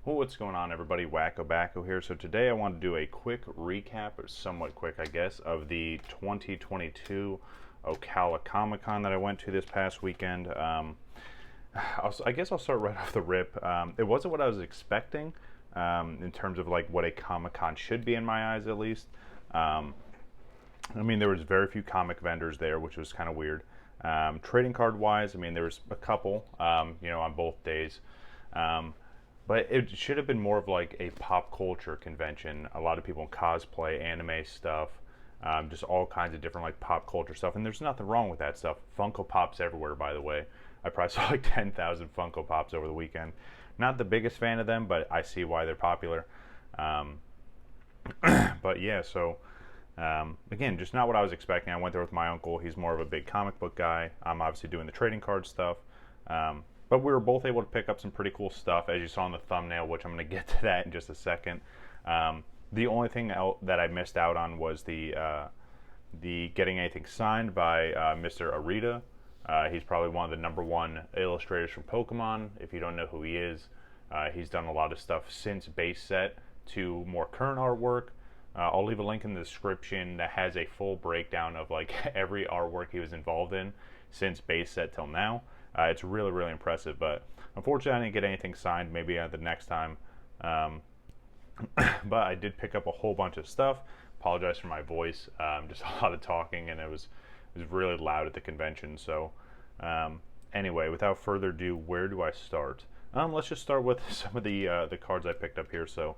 Well, what's going on, everybody? WakoBako here. So today I want to do a quick recap, or somewhat quick, I guess, of the 2022 Ocala ComicCon that I went to this past weekend. I guess I'll start right off the rip. It wasn't what I was expecting in terms of like what a Comic-Con should be in my eyes, at least. I mean, there was very few comic vendors there, which was kind of weird. Trading card wise, I mean, there was a couple, on both days. But it should have been more of like a pop culture convention. A lot of people in cosplay, anime stuff, just all kinds of different like pop culture stuff. And there's nothing wrong with that stuff. Funko Pops everywhere, by the way. I probably saw like 10,000 Funko Pops over the weekend. Not the biggest fan of them, but I see why they're popular. But yeah, so again, just not what I was expecting. I went there with my uncle. He's more of a big comic book guy. I'm obviously doing the trading card stuff. But we were both able to pick up some pretty cool stuff, as you saw in the thumbnail, which I'm going to get to that in just a second. The only thing that I missed out on was the getting anything signed by Mr. Arita. He's probably one of the #1 illustrators from Pokemon. If you don't know who he is, he's done a lot of stuff since base set to more current artwork. I'll leave a link in the description that has a full breakdown of like every artwork he was involved in since base set till now. It's really, really impressive, but unfortunately I didn't get anything signed. Maybe the next time. But I did pick up a whole bunch of stuff. Apologize for my voice. Just a lot of talking, and it was really loud at the convention. So anyway, without further ado, where do I start? Let's just start with some of the cards I picked up here. So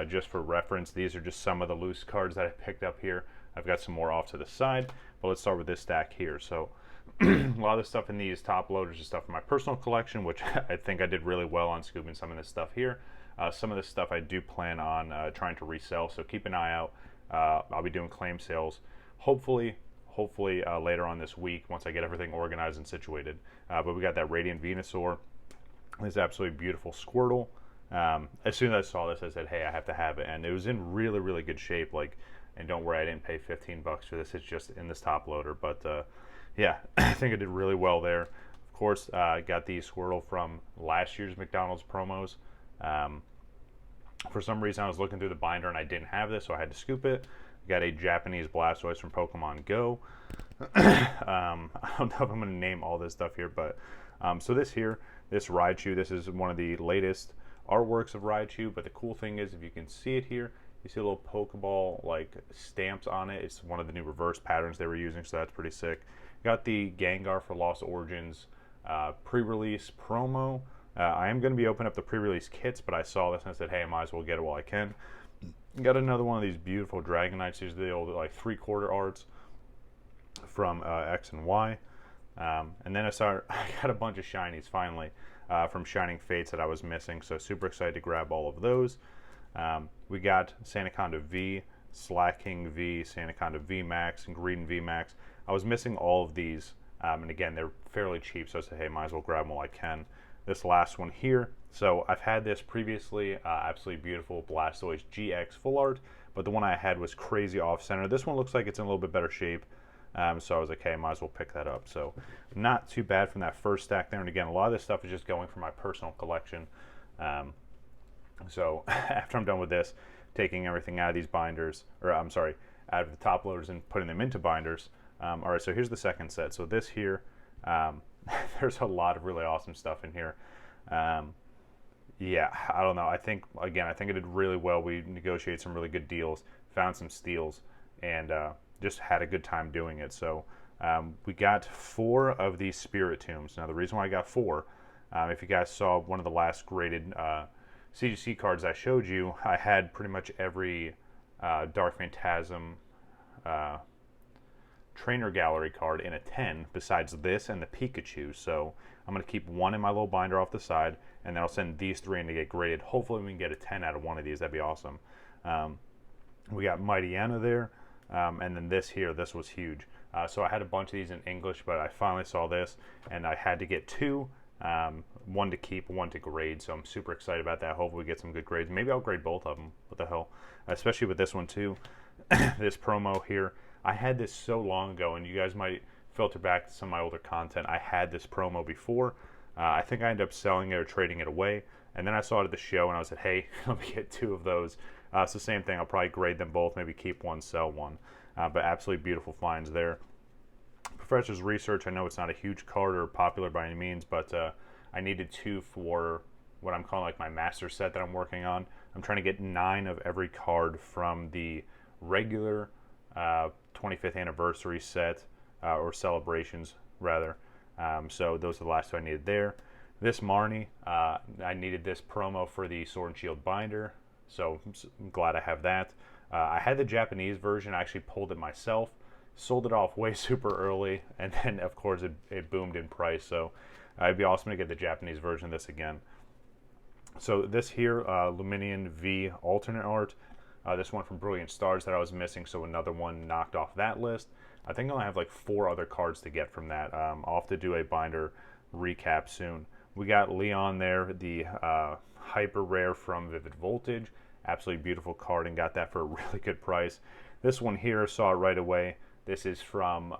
just for reference, these are just some of the loose cards that I picked up here. I've got some more off to the side, but let's start with this stack here. So a lot of the stuff in these top loaders is stuff from my personal collection, which I think I did really well on scooping some of this stuff here. Some of this stuff I do plan on trying to resell, so keep an eye out. I'll be doing claim sales, hopefully later on this week once I get everything organized and situated. But we got that Radiant Venusaur, this absolutely beautiful Squirtle. As soon as I saw this, I said, hey, I have to have it, and it was in really, really good shape. Like, and don't worry, I didn't pay $15 for this. It's just in this top loader, but yeah, I think I did really well there. Of course, I got the Squirtle from last year's McDonald's promos. For some reason, I was looking through the binder and I didn't have this, so I had to scoop it. Got a Japanese Blastoise from Pokemon Go. I don't know if I'm going to name all this stuff here, but so this Raichu, this is one of the latest artworks of Raichu, but the cool thing is, if you can see it here, you see a little Pokeball like stamps on it. It's one of the new reverse patterns they were using, so that's pretty sick. Got the Gengar for Lost Origins pre-release promo. I am going to be opening up the pre-release kits, but I saw this and I said, hey, I might as well get it while I can. Got another one of these beautiful Dragonites. These are the old like 3/4 arts from X and Y. And then I got a bunch of shinies finally from Shining Fates that I was missing, so super excited to grab all of those. We got Sandaconda V, Slacking V, Sandaconda Vmax, and Green Vmax. I was missing all of these, and again, they're fairly cheap, so I said, hey, might as well grab them while I can. This last one here, so I've had this previously, absolutely beautiful Blastoise GX full art, but the one I had was crazy off-center. This one looks like it's in a little bit better shape, so I was like, hey, might as well pick that up. So not too bad from that first stack there, and again, a lot of this stuff is just going from my personal collection. So after I'm done with this, taking everything out of these binders, or I'm sorry, out of the top loaders and putting them into binders. All right, so here's the second set. So this here, there's a lot of really awesome stuff in here. Yeah, I don't know. I think I did really well. We negotiated some really good deals, found some steals, and just had a good time doing it. So we got 4 of these Spirit Tombs. Now, the reason why I got 4, if you guys saw one of the last graded CGC cards I showed you, I had pretty much every Dark Phantasm Trainer Gallery card in a 10 besides this and the Pikachu. So I'm going to keep one in my little binder off the side, and then I'll send these 3 in to get graded. Hopefully we can get a 10 out of one of these. That'd be awesome. We got Mighty Anna there, and then this here, this was huge. So I had a bunch of these in English, but I finally saw this, and I had to get 2. One to keep, one to grade, so I'm super excited about that. Hopefully we get some good grades. Maybe I'll grade both of them. What the hell? Especially with this one too. This promo here. I had this so long ago, and you guys might filter back to some of my older content. I had this promo before. I think I ended up selling it or trading it away, And then I saw it at the show, and I said, hey, let me get 2 of those. It's the same thing. I'll probably grade them both, maybe keep one, sell one. But absolutely beautiful finds there. Professor's Research, I know it's not a huge card or popular by any means, but I needed 2 for what I'm calling like my master set that I'm working on. I'm trying to get 9 of every card from the regular 25th anniversary set, or celebrations rather. So those are the last 2 I needed there. This Marnie, I needed this promo for the Sword and Shield binder, so I'm glad I have that. I had the Japanese version. I actually pulled it myself, sold it off way super early, and then of course it boomed in price, so it'd be awesome to get the Japanese version of this again. So this here, Luminion V alternate art, this one from Brilliant Stars that I was missing, so another one knocked off that list. I think I'll have like 4 other cards to get from that. I'll have to do a binder recap soon. We got Leon there, the hyper rare from Vivid Voltage. Absolutely beautiful card, and got that for a really good price. This one here, saw it right away. This is from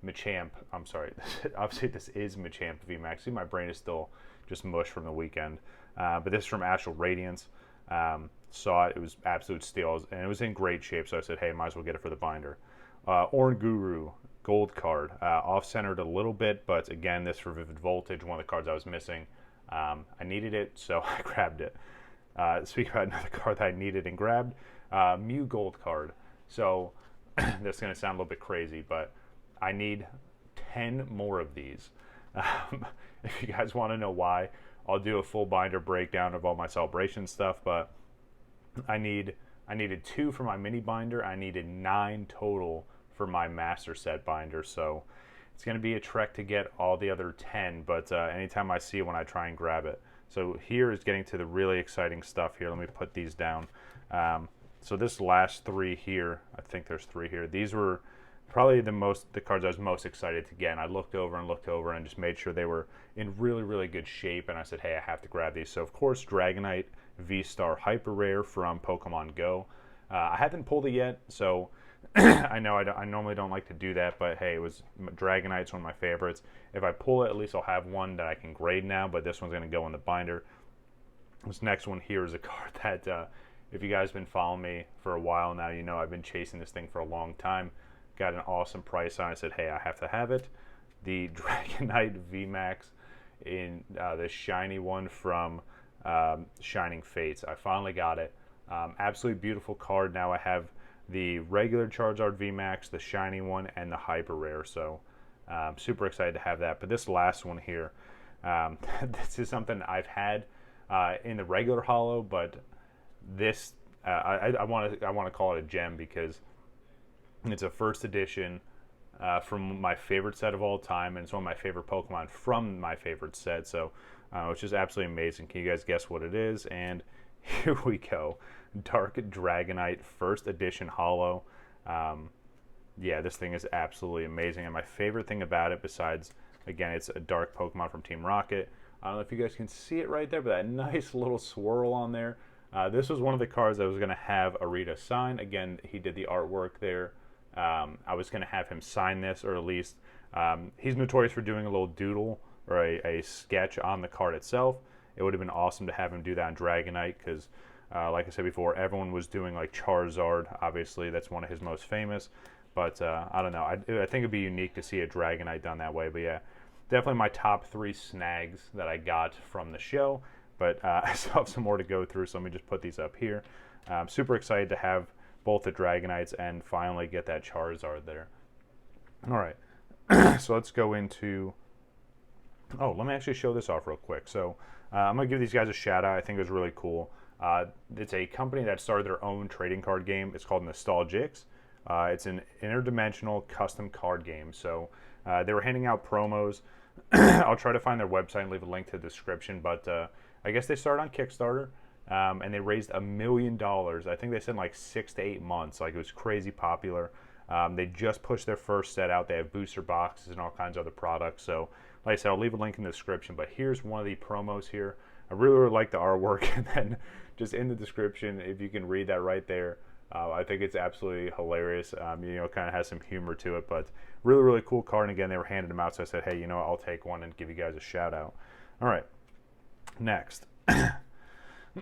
Machamp. I'm sorry, obviously this is Machamp Vmax. See, my brain is still just mush from the weekend. But this is from Astral Radiance. Saw it, it was absolute steal, and it was in great shape, so I said, hey, might as well get it for the binder. Oranguru, gold card, off-centered a little bit, but again, this for Vivid Voltage, one of the cards I was missing. I needed it, so I grabbed it. Speaking about another card that I needed and grabbed, Mew gold card. So this is going to sound a little bit crazy, but I need 10 more of these. If you guys want to know why, I'll do a full binder breakdown of all my celebration stuff, but I needed 2 for my mini binder. I needed 9 total for my master set binder, so it's going to be a trek to get all the other 10, but anytime I see one, I try and grab it. So here is getting to the really exciting stuff here. Let me put these down. So this last 3 here, I think there's 3 here. These were probably the cards I was most excited to get. And I looked over and just made sure they were in really, really good shape. And I said, hey, I have to grab these. So of course, Dragonite V-Star Hyper Rare from Pokemon Go. I haven't pulled it yet, so I know I normally don't like to do that, but hey, it was Dragonite's one of my favorites. If I pull it, at least I'll have one that I can grade now, but this one's going to go in the binder. This next one here is a card that, if you guys have been following me for a while now, you know I've been chasing this thing for a long time. Got an awesome price on it. I said, hey, I have to have it. The Dragonite Vmax in the shiny one from Shining Fates. I finally got it. Absolutely beautiful card. Now I have the regular Charizard VMAX, the shiny one, and the hyper rare. So super excited to have that. But this last one here, this is something I've had in the regular holo, but this I want to call it a gem because it's a first edition from my favorite set of all time, and it's one of my favorite Pokemon from my favorite set. So it's just absolutely amazing. Can you guys guess what it is? And here we go. Dark Dragonite first edition holo. Yeah, this thing is absolutely amazing, and my favorite thing about it, besides again it's a dark Pokemon from Team Rocket, I don't know if you guys can see it right there, but that nice little swirl on there. This was one of the cards I was going to have Arita sign. Again, he did the artwork there. I was going to have him sign this, or at least he's notorious for doing a little doodle or a sketch on the card itself. It would have been awesome to have him do that on Dragonite because, like I said before, everyone was doing like Charizard. Obviously, that's one of his most famous. But I don't know. I think it'd be unique to see a Dragonite done that way. But yeah, definitely my top 3 snags that I got from the show. But I still have some more to go through, so let me just put these up here. I'm super excited to have both the Dragonites and finally get that Charizard there. All right, so let's go into... Oh, let me actually show this off real quick. So I'm going to give these guys a shout out. I think it was really cool. It's a company that started their own trading card game. It's called Nostalgics. It's an interdimensional custom card game. So they were handing out promos. I'll try to find their website and leave a link to the description. But I guess they started on Kickstarter. And they raised $1 million. I think they said in like 6 to 8 months. Like, it was crazy popular. They just pushed their first set out. They have booster boxes and all kinds of other products. So, like I said, I'll leave a link in the description. But here's one of the promos here. I really, really like the artwork. And then just in the description, if you can read that right there, I think it's absolutely hilarious. You know, it kind of has some humor to it. But really, really cool card. And again, they were handing them out. So I said, hey, you know what? I'll take one and give you guys a shout out. All right. Next.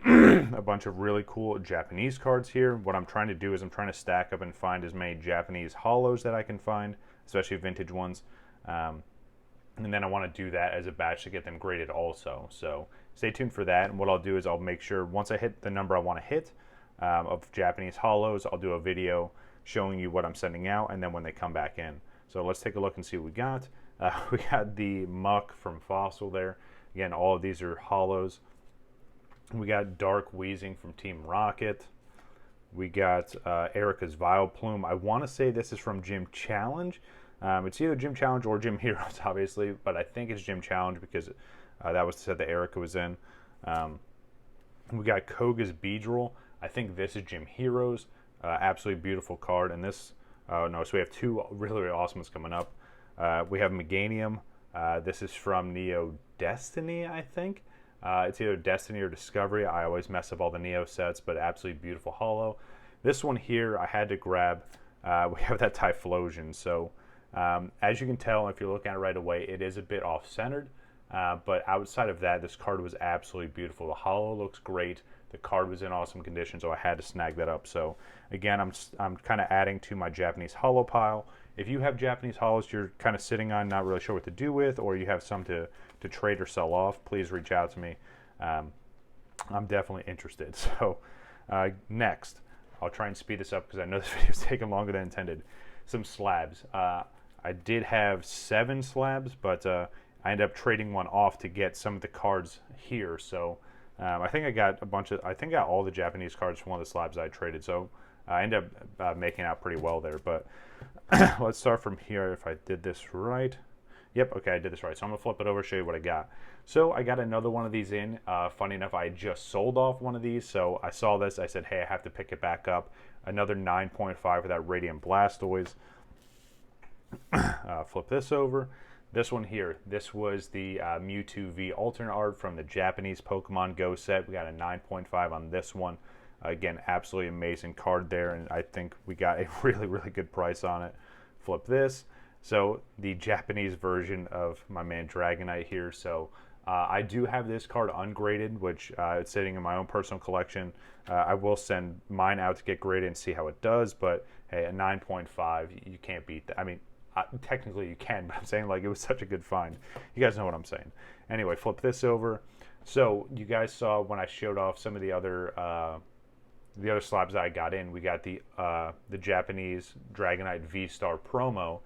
a bunch of really cool Japanese cards here. What I'm trying to do is I'm trying to stack up and find as many Japanese holos that I can find, especially vintage ones. And then I want to do that as a batch to get them graded also. So stay tuned for that. And what I'll do is I'll make sure once I hit the number I want to hit of Japanese holos, I'll do a video showing you what I'm sending out and then when they come back in. So let's take a look and see what we got. We got the Muck from Fossil there. Again, all of these are holos. We got Dark Wheezing from Team Rocket. We got Erica's Vileplume. I want to say this is from Gym Challenge. It's either Gym Challenge or Gym Heroes, obviously, but I think it's Gym Challenge because that was the set that Erica was in. We got Koga's Beedrill. I think this is Gym Heroes. Absolutely beautiful card. And this, no, so we have two really, really awesome ones coming up. We have Meganium. This is from Neo Destiny, I think. It's either Destiny or Discovery. I always mess up all the Neo sets, but absolutely beautiful holo. This one here, I had to grab. We have that Typhlosion. So as you can tell, if you're looking at it right away, it is a bit off-centered. But outside of that, this card was absolutely beautiful. The holo looks great. The card was in awesome condition, so I had to snag that up. So again, I'm kind of adding to my Japanese holo pile. If you have Japanese holos you're kind of sitting on, not really sure what to do with, or you have some to trade or sell off, please reach out to me. I'm definitely interested. So next, I'll try and speed this up because I know this video is taking longer than intended. Some slabs. I did have 7 slabs, but I ended up trading one off to get some of the cards here. So I think I got I think I got all the Japanese cards from one of the slabs I traded. So I ended up making out pretty well there. But let's start from here if I did this right. Yep, okay, I did this right. So I'm going to flip it over, show you what I got. So I got another one of these in. Funny enough, I just sold off one of these. So I saw this. I said, hey, I have to pick it back up. Another 9.5 for that Radiant Blastoise. Flip this over. This one here, this was the Mewtwo V alternate art from the Japanese Pokemon Go set. We got a 9.5 on this one. Again, absolutely amazing card there, and I think we got a really, really good price on it. Flip this. So the Japanese version of my man Dragonite here. So I do have this card ungraded, which it's sitting in my own personal collection. I will send mine out to get graded and see how it does, but hey, a 9.5, you can't beat that. I mean, technically you can, but I'm saying like it was such a good find. You guys know what I'm saying. Anyway, flip this over. So you guys saw when I showed off some of the other slabs that I got in. We got the Japanese Dragonite V-Star promo.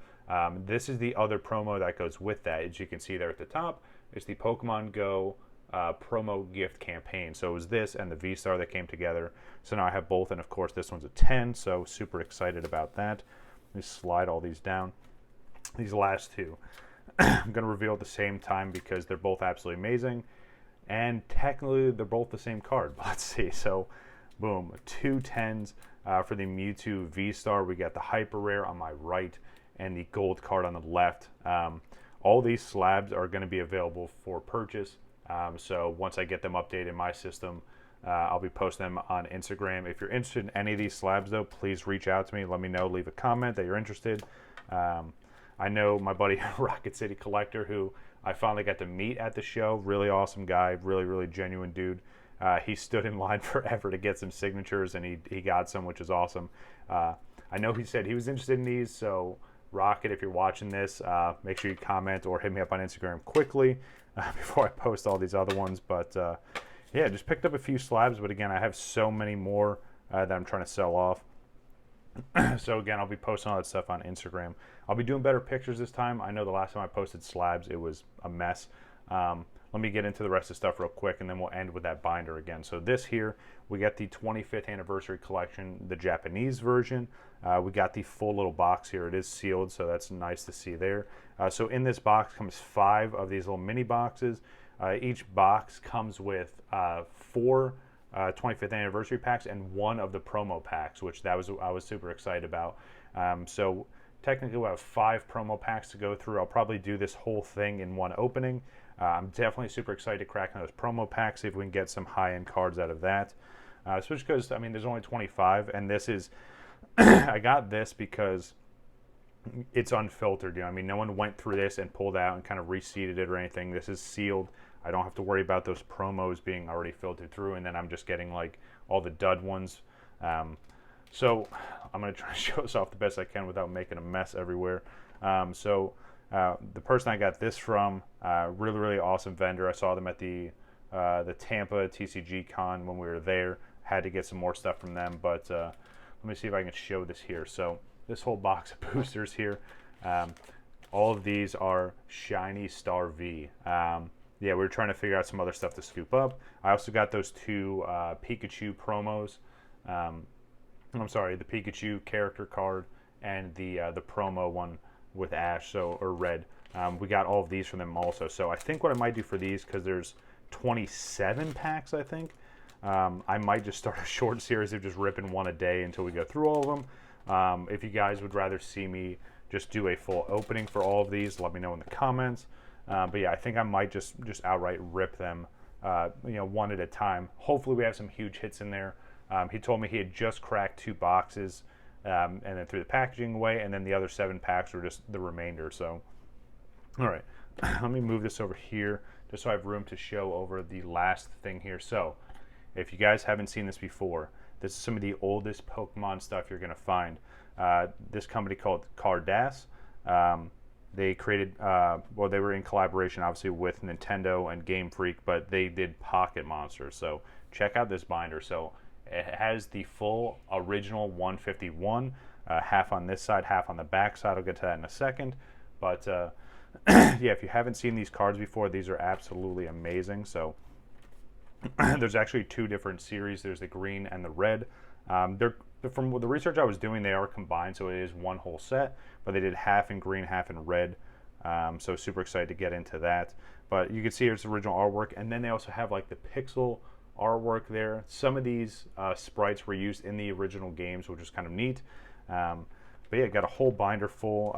This is the other promo that goes with that. As you can see there at the top, it's the Pokemon Go promo gift campaign. So it was this and the V-Star that came together. So now I have both, and of course this one's a 10, so super excited about that. Let me slide all these down. These last two I'm going to reveal at the same time because they're both absolutely amazing. And technically they're both the same card. But let's see. So boom, 2 10s for the Mewtwo V-Star. We got the Hyper Rare on my right and the gold card on the left. All these slabs are going to be available for purchase. So once I get them updated in my system, I'll be posting them on Instagram. If you're interested in any of these slabs, though, please reach out to me. Let me know. Leave a comment that you're interested. I know my buddy Rocket City Collector, who I finally got to meet at the show. Really awesome guy. Really, really genuine dude. He stood in line forever to get some signatures, and he got some, which is awesome. I know he said he was interested in these, so Rocket, if you're watching this, make sure you comment or hit me up on Instagram quickly before I post all these other ones. But yeah, just picked up a few slabs, but again, I have so many more that I'm trying to sell off. So again, I'll be posting all that stuff on Instagram. I'll be doing better pictures this time. I know the last time I posted slabs, it was a mess. Let me get into the rest of the stuff real quick, and then we'll end with that binder again. So this here, we got the 25th anniversary collection, the Japanese version. We got the full little box here. It is sealed, so that's nice to see there. So in this box comes 5 of these little mini boxes. Each box comes with 4 25th anniversary packs and 1 of the promo packs, which I was super excited about. So technically we'll have 5 promo packs to go through. I'll probably do this whole thing in one opening. I'm definitely super excited to crack on those promo packs, see if we can get some high-end cards out of that. Especially because, I mean, there's only 25, and this is, I got this because it's unfiltered. You know, I mean, no one went through this and pulled out and kind of reseeded it or anything. This is sealed. I don't have to worry about those promos being already filtered through, and then I'm just getting like all the dud ones. So I'm going to try to show this off the best I can without making a mess everywhere. The person I got this from, really, really awesome vendor. I saw them at the Tampa TCG Con when we were there. Had to get some more stuff from them, but let me see if I can show this here. So this whole box of boosters here, all of these are Shiny Star V. Yeah, we were trying to figure out some other stuff to scoop up. I also got those two Pikachu promos. I'm sorry, the Pikachu character card and the promo one with Ash, or Red. We got all of these from them also. So I think what I might do for these, because there's 27 packs, I think, I might just start a short series of just ripping one a day until we go through all of them. If you guys would rather see me just do a full opening for all of these, let me know in the comments. But yeah, I think I might just outright rip them, one at a time. Hopefully we have some huge hits in there. He told me he had just cracked 2 boxes, and then threw the packaging away, and then the other 7 packs were just the remainder. So, all right, let me move this over here just so I have room to show over the last thing here. So, if you guys haven't seen this before, this is some of the oldest Pokemon stuff you're going to find. This company called Cardass, they created, they were in collaboration obviously with Nintendo and Game Freak, but they did Pocket Monsters. So check out this binder. So it has the full original 151, half on this side, half on the back side. I'll get to that in a second. But yeah, if you haven't seen these cards before, these are absolutely amazing. So there's actually 2 different series. There's the green and the red. From the research I was doing, they are combined, so it is one whole set, but they did half in green, half in red. So super excited to get into that. But you can see here's the original artwork, and then they also have like the pixel artwork there. Some of these sprites were used in the original games, which is kind of neat. But yeah, got a whole binder full.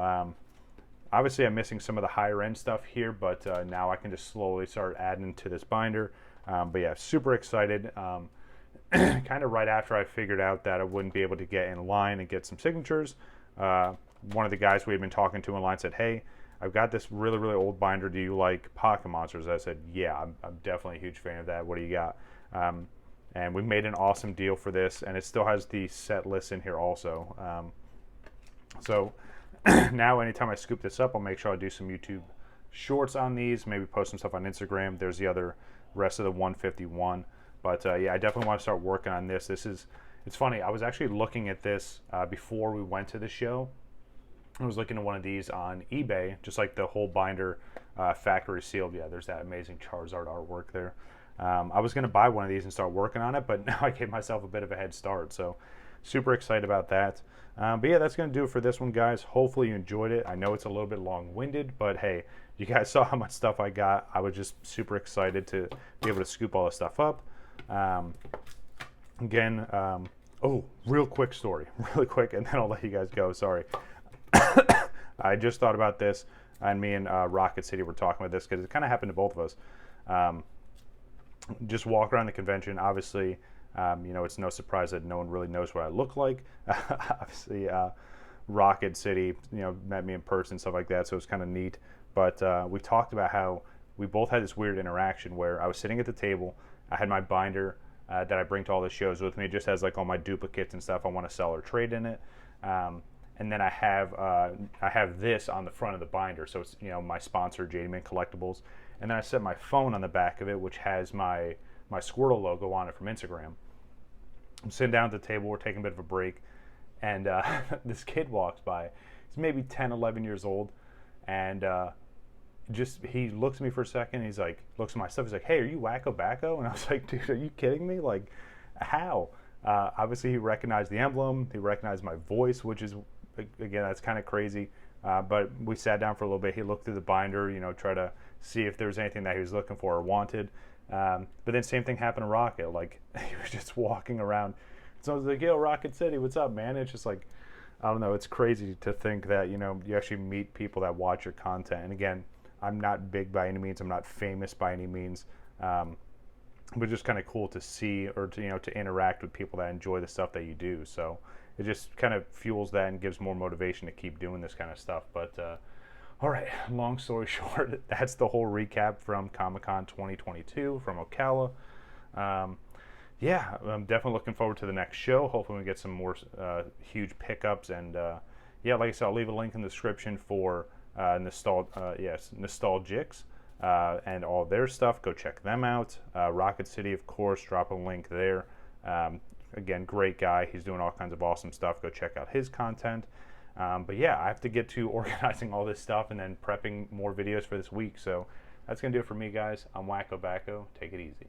Obviously, I'm missing some of the higher end stuff here, but now I can just slowly start adding to this binder. But yeah, super excited. Kind of right after I figured out that I wouldn't be able to get in line and get some signatures, one of the guys we had been talking to in line said, "Hey, I've got this really, really old binder. Do you like Pocket Monsters?" I said, "Yeah, I'm definitely a huge fan of that. What do you got?" And we made an awesome deal for this, and it still has the set list in here also. So now anytime I scoop this up, I'll make sure I do some YouTube shorts on these, maybe post some stuff on Instagram. There's the rest of the 151. But yeah, I definitely want to start working on this. It's funny, I was actually looking at this before we went to the show. I was looking at one of these on eBay, just like the whole binder, factory sealed. Yeah, there's that amazing Charizard artwork there. I was going to buy one of these and start working on it, but now I gave myself a bit of a head start. So super excited about that. But yeah, that's going to do it for this one, guys. Hopefully you enjoyed it. I know it's a little bit long-winded, but hey, you guys saw how much stuff I got. I was just super excited to be able to scoop all this stuff up. Real quick story, really quick, and then I'll let you guys go. Sorry. I just thought about this, and me and Rocket City were talking about this because it kind of happened to both of us. Just walk around the convention. Obviously, it's no surprise that no one really knows what I look like. Obviously, Rocket City, met me in person, stuff like that, so it's kind of neat. But we talked about how we both had this weird interaction where I was sitting at the table. I had my binder that I bring to all the shows with me. It just has like all my duplicates and stuff I want to sell or trade in it. And then I have this on the front of the binder. So it's, my sponsor, JDman Collectibles. And then I set my phone on the back of it, which has my Squirtle logo on it from Instagram. I'm sitting down at the table. We're taking a bit of a break. And this kid walks by. He's maybe 10, 11 years old. And he looks at me for a second. He's like, looks at my stuff. He's like, "Hey, are you WakoBako?" And I was like, "Dude, are you kidding me? Like, how?" Obviously, he recognized the emblem. He recognized my voice, which is, again, that's kind of crazy. But we sat down for a little bit. He looked through the binder, try to see if there was anything that he was looking for or wanted. But then same thing happened to Rocket. Like, he was just walking around. So I was like, "Yo, Rocket City, what's up, man?" It's just like, I don't know. It's crazy to think that, you actually meet people that watch your content. And again, I'm not big by any means. I'm not famous by any means. But just kind of cool to see or to interact with people that enjoy the stuff that you do. So it just kind of fuels that and gives more motivation to keep doing this kind of stuff. But All right, long story short, that's the whole recap from ComicCon 2022 from Ocala. Yeah, I'm definitely looking forward to the next show. Hopefully we get some more huge pickups. And yeah, like I said, I'll leave a link in the description for Nostalgics and all their stuff. Go check them out. Rocket City, of course, drop a link there. Again, great guy. He's doing all kinds of awesome stuff. Go check out his content. But yeah, I have to get to organizing all this stuff and then prepping more videos for this week. So that's going to do it for me, guys. I'm WakoBako. Take it easy.